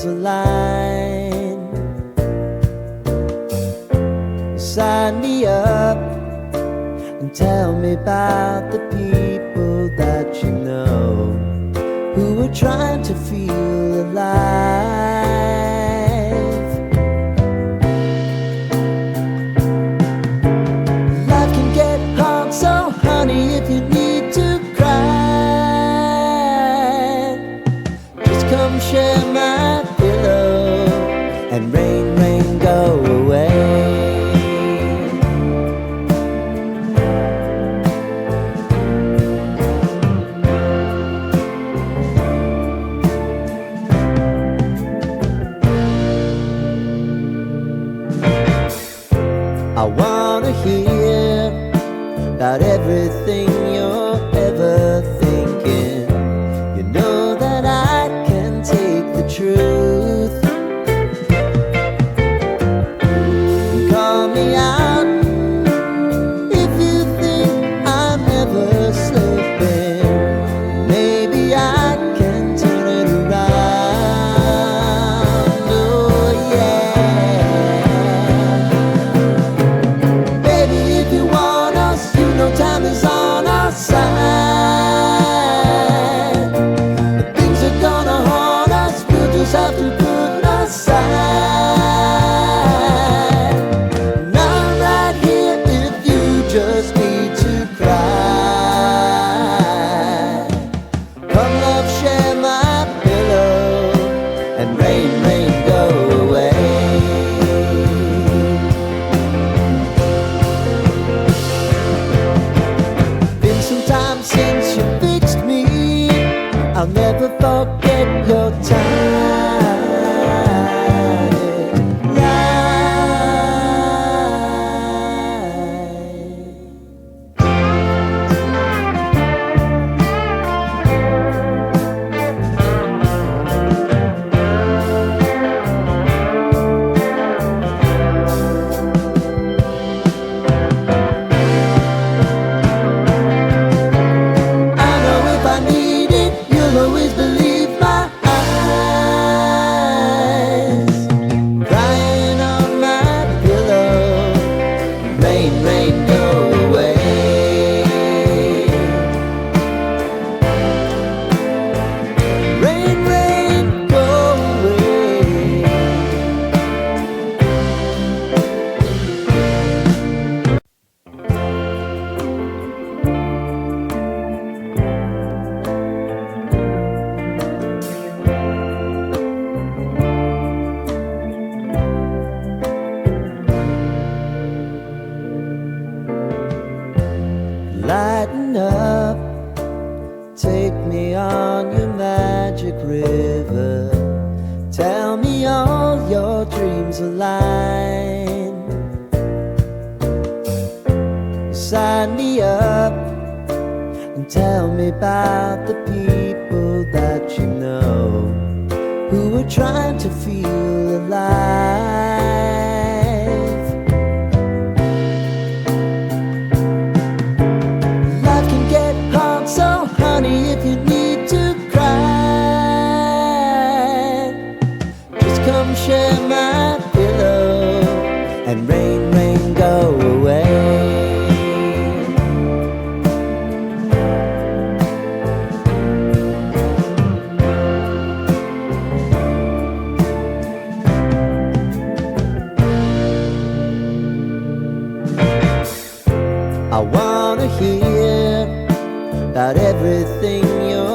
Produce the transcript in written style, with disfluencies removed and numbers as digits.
dreams align. Sign me up and tell me about the people that you know who are trying to feel alive. Life can get hard, so honey, if you need to cry, just come share my pillow and rain, rain, go away. I wanna hear about everything you're ever thinking. You know that I can take the truth. Call me out if you think I'm ever slipping. Maybe I can turn it around. Oh yeah. Baby, if you want us, you know time is on our side. But things are gonna haunt us, we'll just have to put aside. And I'm right here if you just need to cry. Come love, share my pillow and rain, rain, go away. Been some time since you fixed me, I'll never forget your time. I know if I need it, you'll always believe my eyes. Crying on my pillow, rain, rain, go away. Rain, rain, go away. Lighten up, take me on your magic river. Tell me all your dreams align. Sign me up and tell me about the people that you know who are trying to feel alive. Life can get hard, so honey, if you need to cry, just come share my pillow and rain, rain, go away. I wanna hear about everything you're